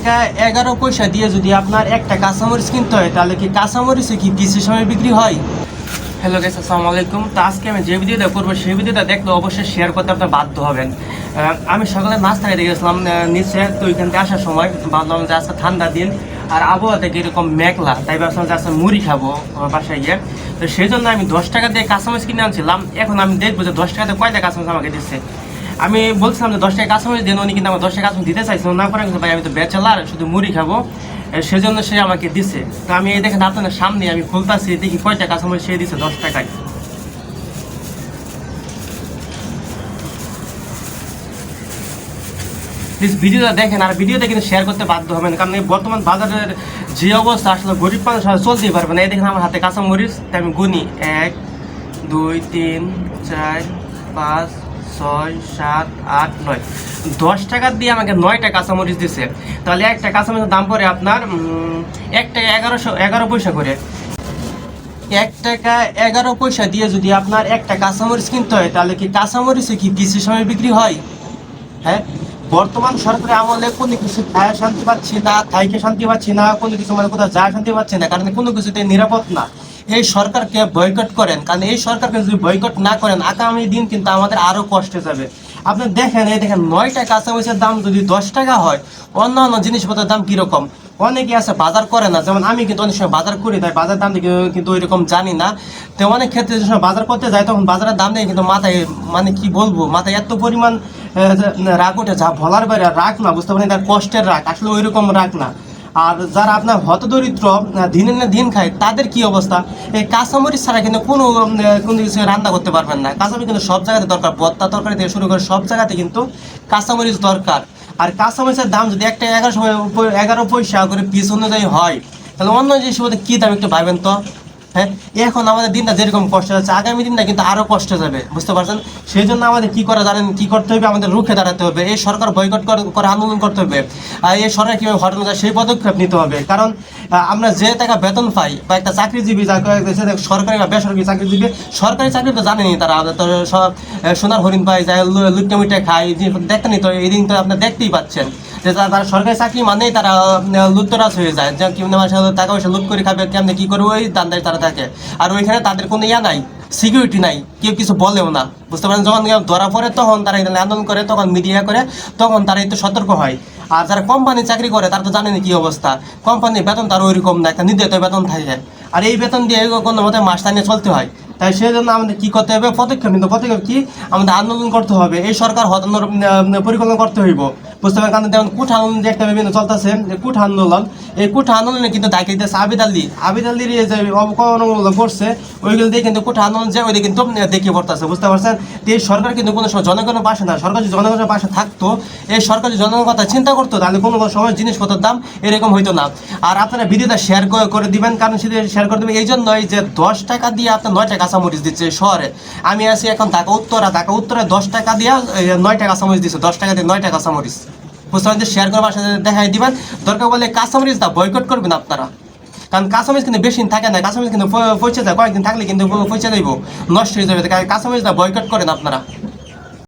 টাকা 11 পয়সা দিয়ে যদি আপনার একটা কাঁচামরিচ কিনতে হয় তাহলে কি কাঁচামরিচে কি কিছু সময় বিক্রি হয়? হ্যালো গাইস, আসসালামু আলাইকুম। তো আজকে আমি যে ভিডিওটা করবো সেই ভিডিওটা দেখলে অবশ্যই শেয়ার করতে আপনার বাধ্য হবেন। আমি সকালে নাস্তা খেতে গেছিলাম নিচে, তো ওইখান থেকে আসার সময় ভাবলাম যে আজকে ঠান্ডা দিন আর আবহাওয়া থেকে এরকম মেঘলা, তাই ভাবছিলাম যে আজকে মুড়ি খাবো বাসায় গিয়ে। তো সেই জন্য আমি 10 টাকা দিয়ে কাঁচামরিচ কিনে আনছিলাম। এখন আমি দেখবো যে 10 টাকাতে কয়টা কাঁচামরিচ আমাকে দিচ্ছে। আমি বলছিলাম যে 10 টাকা কাঁচামরিচ দেন, উনি কিন্তু আমার 10 টাকা কাঁচামরিচ দিতে চাইছিল না, করে ভাই আমি তো ব্যাচেলার, শুধু মুড়ি খাবো, সেজন্য সে আমাকে দিছে। তো আমি এই দেখেন আপনাদের সামনে আমি খুলতাছি, দেখি কয়টা কাঁচামরিচ সে দিছে 10 টাকায়। প্লিজ ভিডিওটা দেখেন আর ভিডিওটা কিন্তু শেয়ার করতে বাধ্য হবেন, কারণ এই বর্তমান বাজারের যে অবস্থা আসলে গরিব মানুষ চলতেই পারবে না। এই দেখেন আমার হাতে কাঁচামরিচ, তাই আমি গুনি 1 2 3 4 5 6 7 8 9, 10 টাকা দিয়ে আমাকে 9টা কাঁচামরিচ দিছে। তাহলে একটা কাঁচামরিচের দাম পড়ে আপনার 1 টাকা 11 পয়সা করে। 1 টাকা 11 পয়সা দিয়ে যদি আপনার একটা কাঁচামরিচ কিনতে হয় তাহলে কি কাঁচামরিচে কি কিছু সময় বিক্রি হয়? হ্যাঁ, বর্তমান সরকারের আমলে কোনো কিছু খায় শান্তি পাচ্ছি না, থাইকে শান্তি পাচ্ছি না, কোনো কিছু মানে কোথাও যায় শান্তি পাচ্ছি না, কারণ কোনো কিছুতে নিরাপদ না। এই সরকারকে বয়কট করেন, কারণ এই সরকারকে যদি বয়কট না করেন আগামী দিন কিন্তু আমাদের আরো কষ্টে যাবে। আপনি দেখেন, এই দেখেন 9টা কাঁচামরিচের দাম যদি 10 টাকা হয়, অন্যান্য জিনিসপত্রের দাম কিরকম। অনেকে আছে বাজার করে না, যেমন আমি কিন্তু অনেক সময় বাজার করি, তাই বাজার দাম কিন্তু ওইরকম জানি না। তো অনেক ক্ষেত্রে যে সময় বাজার করতে যায় তখন বাজারের দাম নেই, কিন্তু মাথায় মানে কি বলবো, মাথায় এত পরিমাণ রাগ ওঠে যা বলার বাইরে। রাগ না, বুঝতে পারেন, তার কষ্টের রাগ, আসলে ওইরকম রাগ না। আর যারা আপনার হতদরিদ্র দিনের না দিন খায় তাদের কি অবস্থা, এই কাঁচামরিচ ছাড়া কিন্তু কোনো কিছু রান্না করতে পারবেন না। কাঁচামরিচ কিন্তু সব জায়গাতে দরকার, ভর্তা তরকারি থেকে শুরু করে সব জায়গাতে কিন্তু কাঁচামরিচ দরকার। আর কাঁচামরিচের দাম যদি একটা 11 পয়সা করে পিস অনুযায়ী হয়, তাহলে অন্য জিনিস কি দাম একটু ভাবেন তো। হ্যাঁ, এখন আমাদের দিনটা যেরকম কষ্ট যাচ্ছে আগামী দিনটা কিন্তু আরো কষ্ট যাবে, বুঝতে পারছেন। সেই জন্য আমাদের কি করা জানেন, কি করতে হবে, আমাদের রুখে দাঁড়াতে হবে। এই সরকার বয়কট করে আন্দোলন করতে হবে, আর এই সরকার কিভাবে হটানো যায় সেই পদক্ষেপ নিতে হবে। কারণ আমরা যে টাকা বেতন পাই বা একটা চাকরিজীবী, সরকারি বা বেসরকারি চাকরিজীবী, সরকারি চাকরি তো জানেনি তারা, তো সব সোনার হরিণ পাই যায়, লুটে মুটে খায়, দেখতেনি তো এই দিন তো আপনার দেখতেই পাচ্ছেন যে তারা সরকারি চাকরি মানেই তারা লুটতরাজ হয়ে যায়, যে কেমন টাকা পয়সা লুট করে খাবে, কেমনি কি করবে, ওই দান্দায় তারা থাকে। আর ওইখানে তাদের কোনো নাই, সিকিউরিটি নাই, কেউ কিছু বলেও না, বুঝতে পারেন। যখন ধরা পড়ে তখন তারা এখানে আন্দোলন করে, তখন মিডিয়া করে, তখন তারা একটু সতর্ক হয়। আর যারা কোম্পানি চাকরি করে তারা তো জানেনি কি অবস্থা, কোম্পানির বেতন তার ওইরকম না, একটা নির্ধারিত বেতন থাকে, আর এই বেতন দিয়ে কোনো মতে মাস টানিয়ে চলতে হয়। তাই সেই জন্য আমাদের কি করতে হবে, পদক্ষেপ নিতে, পদক্ষেপ কি, আমাদের আন্দোলন করতে হবে, এই সরকার হটানোর পরিকল্পনা করতে হইব, বুঝতে পারেন। কারণ যেমন কুঠা আন্দোলন যে একটা বিভিন্ন চলতেছে, কুঠা আন্দোলন, এই কুঠা আন্দোলনে কিন্তু দায়িত্ব দিতেছে আবিদ আলীর যে অবকরণগুলো করছে, ওইগুলো দিয়ে কিন্তু কুঠা আন্দোলন যে ওইটা কিন্তু দেখিয়ে পড়তেছে, বুঝতে পারছেন। তো এই সরকার কিন্তু কোনো সময় জনগণের পাশে না, সরকার যদি জনগণের পাশে থাকতো, এই সরকার যদি জনগণের কথা চিন্তা করতো, তাহলে কোনো সময় জিনিসপত্রের দাম এরকম হইতো না। আর আপনারা ভিডিওটা শেয়ার করে দিবেন, কারণ শুধু শেয়ার করে দেবেন এই জন্যই যে 10 টাকা দিয়ে আপনার 9টা কাঁচামরিচ দিচ্ছে শহরে। আমি আছি এখন ঢাকা উত্তরে 10 টাকা দিয়ে 9টা কাঁচামরিচ দিচ্ছে, 10 টাকা দিয়ে 9টা কাঁচামরিচ, বুঝতে পারেন। শেয়ার করে বাসায় দেখাই দিবেন, দরকার বলে কাঁচামরিচ দা বয়কট করবেন আপনারা, কারণ কাঁচামরিচ কিন্তু বেশি দিন থাকে না, কাঁচামরিচ কিন্তু পচে যায়, কয়েকদিন থাকলে কিন্তু পচে যাইব, নষ্ট হয়ে যাবে। কাঁচামরিচ দা বয়কট করেন আপনারা।